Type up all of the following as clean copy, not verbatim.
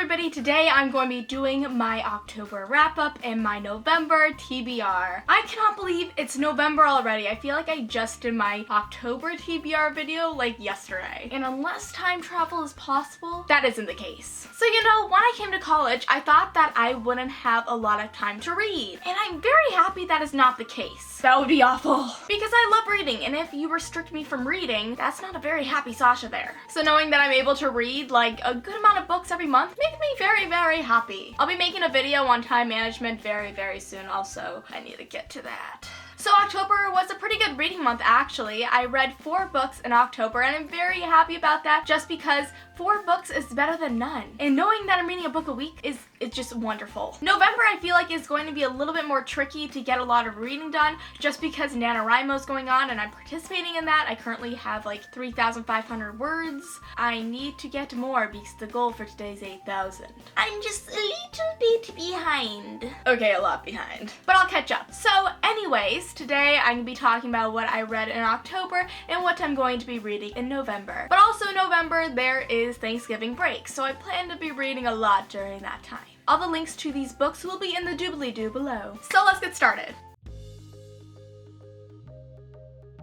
everybody, today I'm going to be doing my October wrap-up and my November TBR. I cannot believe it's November already. I feel like I just did my October TBR video like yesterday. And unless time travel is possible, that isn't the case. So you know, when I came to college, I thought that I wouldn't have a lot of time to read. And I'm very happy that is not the case. That would be awful. Because I love reading, and if you restrict me from reading, that's not a very happy Sasha there. So knowing that I'm able to read like a good amount of books every month makes me very, very happy. I'll be making a video on time management very, very soon also. I need to get to that. So October was a pretty good reading month actually. I read 4 books in October and I'm very happy about that just because 4 books is better than none. And knowing that I'm reading a book a week is just wonderful. November I feel like is going to be a little bit more tricky to get a lot of reading done just because NaNoWriMo is going on and I'm participating in that. I currently have like 3,500 words. I need to get more because the goal for today is 8,000. I'm just a little bit behind. Okay, a lot behind. But I'll catch up. So anyways, today I'm going to be talking about what I read in October and what I'm going to be reading in November. But also November there is Thanksgiving break, so I plan to be reading a lot during that time. All the links to these books will be in the doobly-doo below. So let's get started.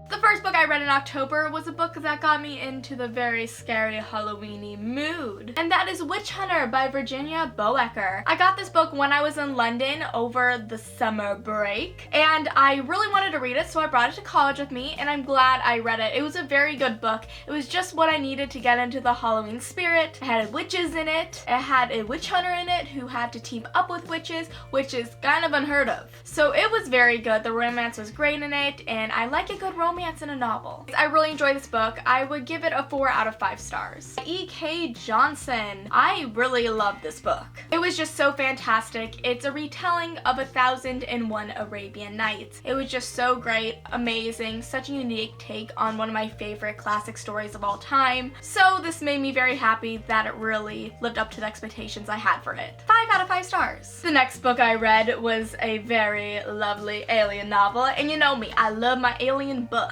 The first book I read in October was a book that got me into the very scary Halloween-y mood. And that is Witch Hunter by Virginia Boecker. I got this book when I was in London over the summer break. And I really wanted to read it, so I brought it to college with me, and I'm glad I read it. It was a very good book. It was just what I needed to get into the Halloween spirit. It had witches in it. It had a witch hunter in it who had to team up with witches, which is kind of unheard of. So it was very good. The romance was great in it, and I like a good romance in a novel. I really enjoyed this book. I would give it a 4 out of 5 stars. E.K. Johnson. I really loved this book. It was just so fantastic. It's a retelling of 1001 Arabian Nights. It was just so great, amazing, such a unique take on one of my favorite classic stories of all time. So this made me very happy that it really lived up to the expectations I had for it. 5 out of 5 stars. The next book I read was a very lovely alien novel, and you know me, I love my alien books.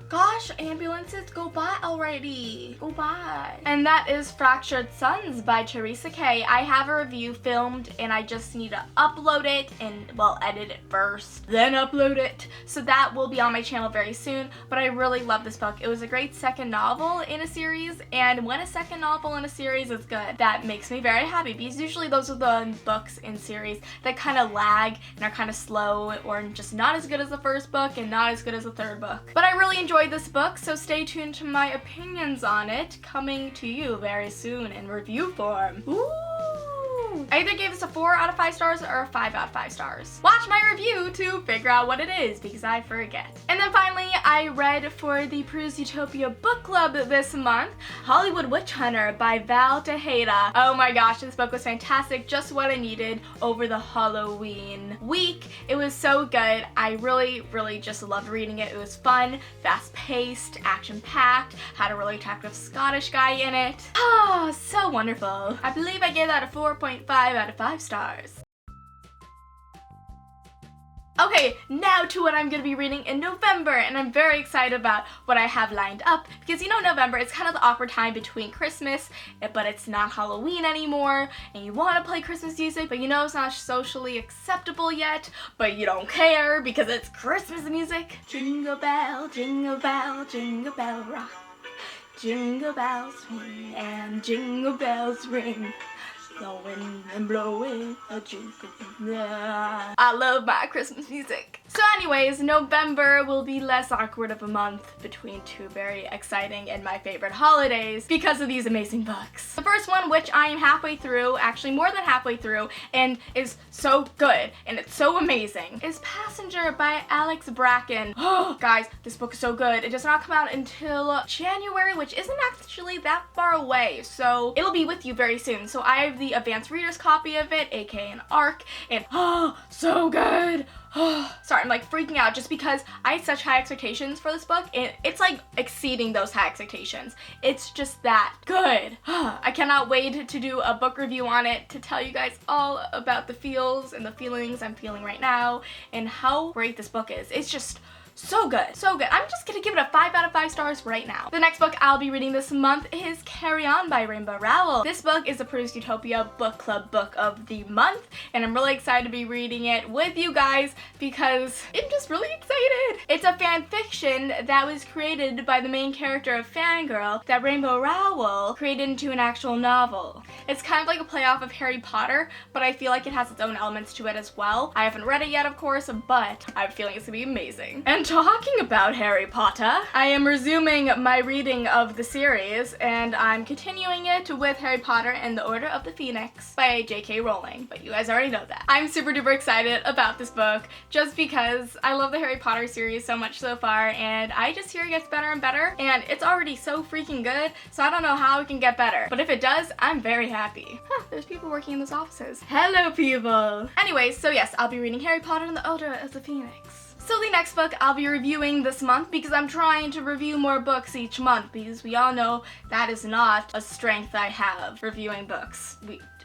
Gosh, ambulances, go by already. Go by. And that is Fractured Suns by Teresa K. I have a review filmed and I just need to upload it and, well, edit it first, then upload it. So that will be on my channel very soon, but I really love this book. It was a great second novel in a series, and when a second novel in a series is good, that makes me very happy because usually those are the books in series that kind of lag and are kind of slow or just not as good as the first book and not as good as the third book. But I really enjoyed this book, so stay tuned to my opinions on it coming to you very soon in review form. Ooh. I either gave this a 4 out of 5 stars or a 5 out of 5 stars. Watch my review to figure out what it is because I forget. And then finally, I read for the PRODIGY book club this month, Hollywood Witch Hunter by Val Tejeda. Oh my gosh, this book was fantastic, just what I needed over the Halloween week. It was so good. I really, really just loved reading it. It was fun, fast-paced, action-packed, had a really attractive Scottish guy in it. Oh, so wonderful. I believe I gave that a 4.5 out of 5 stars. Okay, now to what I'm going to be reading in November, and I'm very excited about what I have lined up because you know November is kind of the awkward time between Christmas, but it's not Halloween anymore, and you want to play Christmas music, but you know it's not socially acceptable yet, but you don't care because it's Christmas music. Jingle bell, jingle rock, jingle bells swing and jingle bells ring. Blowing and blowing a jingle. I love my Christmas music. So anyways, November will be less awkward of a month between 2 very exciting and my favorite holidays because of these amazing books. The first one, which I am halfway through, actually more than halfway through, and is so good and it's so amazing, is Passenger by Alex Bracken. Oh, guys, this book is so good. It does not come out until January, which isn't actually that far away, so it'll be with you very soon. So I have the advanced reader's copy of it, aka an ARC, and oh, so good. Sorry, I'm like freaking out just because I had such high expectations for this book and it's like exceeding those high expectations. It's just that good. I cannot wait to do a book review on it to tell you guys all about the feels and the feelings I'm feeling right now and how great this book is. It's just So good, so good. I'm just gonna give it a 5 out of 5 stars right now. The next book I'll be reading this month is Carry On by Rainbow Rowell. This book is the Produce Utopia Book Club book of the month, and I'm really excited to be reading it with you guys because I'm just really excited. It's a fan fiction that was created by the main character of Fangirl that Rainbow Rowell created into an actual novel. It's kind of like a playoff of Harry Potter, but I feel like it has its own elements to it as well. I haven't read it yet, of course, but I have a feeling it's gonna be amazing. And talking about Harry Potter, I am resuming my reading of the series, and I'm continuing it with Harry Potter and the Order of the Phoenix by J.K. Rowling, but you guys already know that. I'm super duper excited about this book just because I love the Harry Potter series so much so far, and I just hear it gets better and better, and it's already so freaking good, so I don't know how it can get better. But if it does, I'm very happy. Huh, there's people working in those offices. Hello, people! Anyways, so yes, I'll be reading Harry Potter and the Order of the Phoenix. So the next book I'll be reviewing this month, because I'm trying to review more books each month, because we all know that is not a strength I have, reviewing books.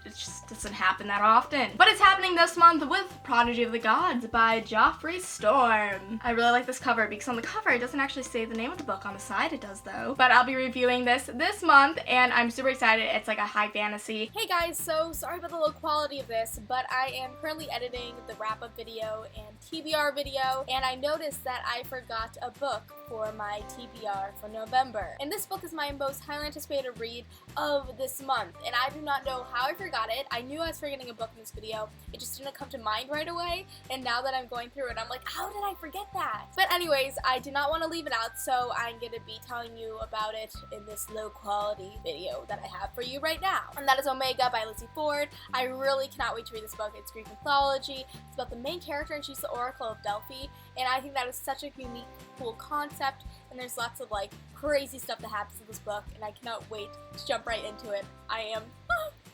It just doesn't happen that often. But it's happening this month with Prodigy of the Gods by Geoffrey Storm. I really like this cover because on the cover it doesn't actually say the name of the book. On the side it does though. But I'll be reviewing this month and I'm super excited. It's like a high fantasy. Hey guys, so sorry about the low quality of this, but I am currently editing the wrap-up video and TBR video, and I noticed that I forgot a book for my TBR for November. And this book is my most highly anticipated read of this month, and I do not know how I forgot it. I knew I was forgetting a book in this video, it just didn't come to mind right away, and now that I'm going through it, I'm like, how did I forget that? But anyways, I did not want to leave it out, so I'm going to be telling you about it in this low quality video that I have for you right now. And that is Omega by Lizzie Ford. I really cannot wait to read this book. It's Greek mythology. It's about the main character, and she's the Oracle of Delphi, and I think that is such a unique, cool concept, and there's lots of like crazy stuff that happens in this book, and I cannot wait to jump right into it. I am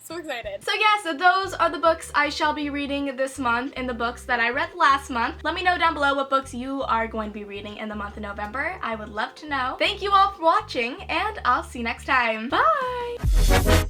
so excited. So yeah, so those are the books I shall be reading this month and the books that I read last month. Let me know down below what books you are going to be reading in the month of November. I would love to know. Thank you all for watching, and I'll see you next time. Bye!